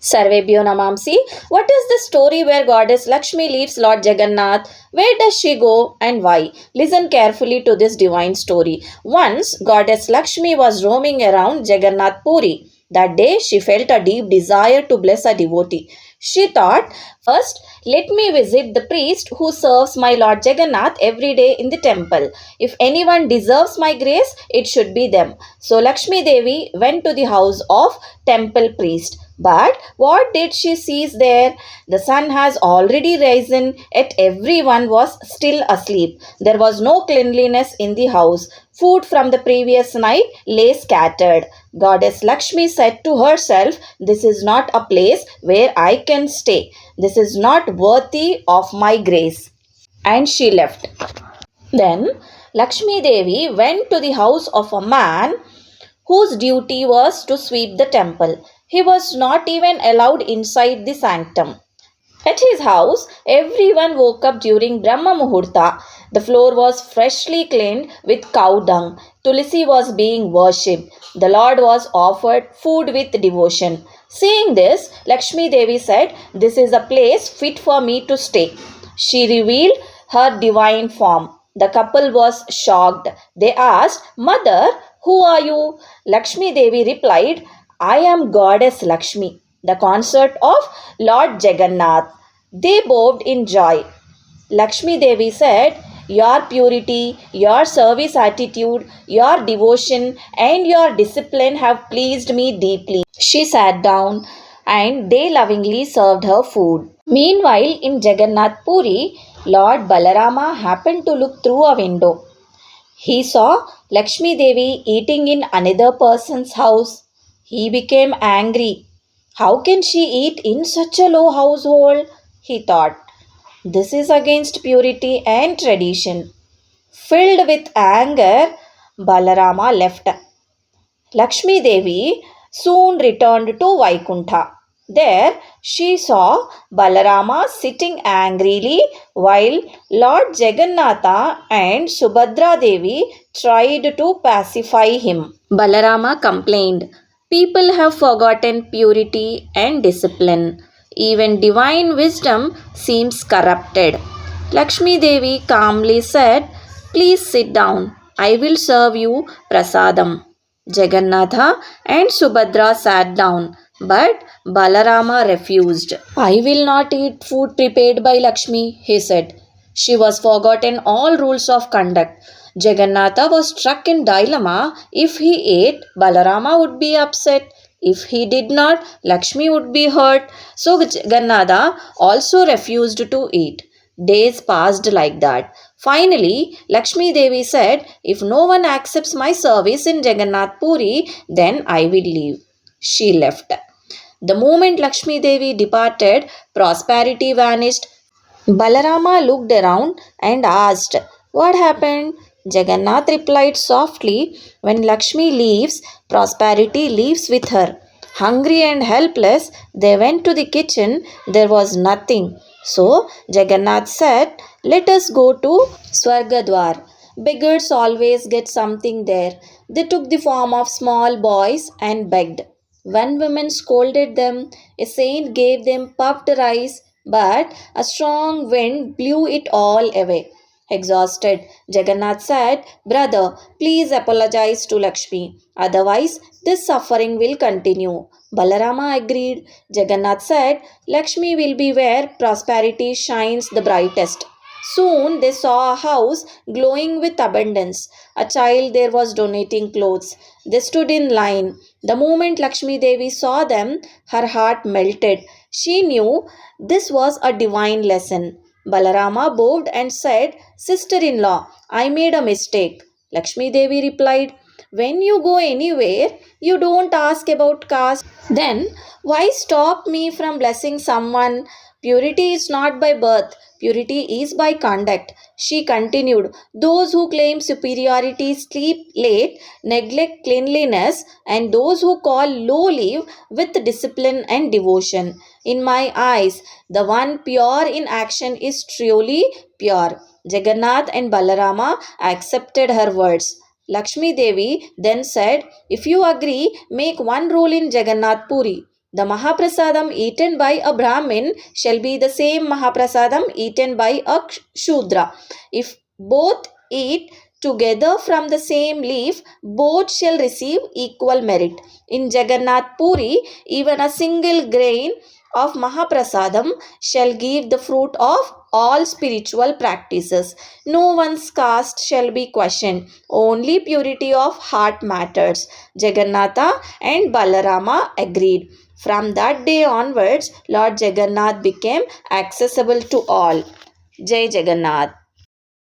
Sarvebhyo Namamsi. What is the story where Goddess Lakshmi leaves Lord Jagannath? Where does she go and why? Listen carefully to this divine story. Once, Goddess Lakshmi was roaming around Jagannath Puri. That day, she felt a deep desire to bless a devotee. She thought, first, let me visit the priest who serves my Lord Jagannath every day in the temple. If anyone deserves my grace, it should be them. So Lakshmi Devi went to the house of temple priest. But what did she see there? The sun has already risen, yet everyone was still asleep. There was no cleanliness in the house. Food from the previous night lay scattered. Goddess Lakshmi said to herself, "This is not a place where I can stay. This is not worthy of my grace." And she left. Then Lakshmi Devi went to the house of a man whose duty was to sweep the temple. He was not even allowed inside the sanctum. At his house, everyone woke up during Brahma Muhurta. The floor was freshly cleaned with cow dung. Tulsi was being worshipped. The Lord was offered food with devotion. Seeing this, Lakshmi Devi said, "This is a place fit for me to stay." She revealed her divine form. The couple was shocked. They asked, "Mother, who are you?" Lakshmi Devi replied, "I am Goddess Lakshmi, the consort of Lord Jagannath." They bowed in joy. Lakshmi Devi said, "Your purity, your service attitude, your devotion, and your discipline have pleased me deeply." She sat down and they lovingly served her food. Meanwhile, in Jagannath Puri, Lord Balarama happened to look through a window. He saw Lakshmi Devi eating in another person's house. He became angry. How can she eat in such a low household? He thought. This is against purity and tradition. Filled with anger, Balarama left. Lakshmi Devi soon returned to Vaikuntha. There she saw Balarama sitting angrily while Lord Jagannatha and Subhadra Devi tried to pacify him. Balarama complained, "People have forgotten purity and discipline. Even divine wisdom seems corrupted." Lakshmi Devi calmly said, "Please sit down. I will serve you prasadam." Jagannatha and Subhadra sat down, but Balarama refused. "I will not eat food prepared by Lakshmi," he said. She was forgotten all rules of conduct. Jagannatha was struck in dilemma. If he ate, Balarama would be upset. If he did not, Lakshmi would be hurt. So Jagannatha also refused to eat. Days passed like that. Finally, Lakshmi Devi said, "If no one accepts my service in Jagannath Puri, then I will leave." She left. The moment Lakshmi Devi departed, prosperity vanished. Balarama looked around and asked, "What happened?" Jagannath replied softly, "When Lakshmi leaves, prosperity leaves with her." Hungry and helpless, they went to the kitchen. There was nothing. So Jagannath said, "Let us go to Swargadwar. Beggars always get something there." They took the form of small boys and begged. One woman scolded them. A saint gave them puffed rice, but a strong wind blew it all away. Exhausted, Jagannath said, "Brother, please apologize to Lakshmi. Otherwise, this suffering will continue." Balarama agreed. Jagannath said, "Lakshmi will be where prosperity shines the brightest." Soon they saw a house glowing with abundance. A child there was donating clothes. They stood in line. The moment Lakshmi Devi saw them, her heart melted. She knew this was a divine lesson. Balarama bowed and said, "Sister-in-law, I made a mistake." Lakshmi Devi replied, "When you go anywhere, you don't ask about caste. Then why stop me from blessing someone? Purity is not by birth. Purity is by conduct." She continued, "Those who claim superiority sleep late, neglect cleanliness, and those who call low live with discipline and devotion. In my eyes, the one pure in action is truly pure." Jagannath and Balarama accepted her words. Lakshmi Devi then said, "If you agree, make one rule in Jagannath Puri. The Mahaprasadam eaten by a Brahmin shall be the same Mahaprasadam eaten by a Shudra. If both eat together from the same leaf, both shall receive equal merit. In Jagannath Puri, even a single grain of Mahaprasadam shall give the fruit of all spiritual practices. No one's caste shall be questioned. Only purity of heart matters. Jagannatha and Balarama agreed. From that day onwards, Lord Jagannath became accessible to all. Jai Jagannath.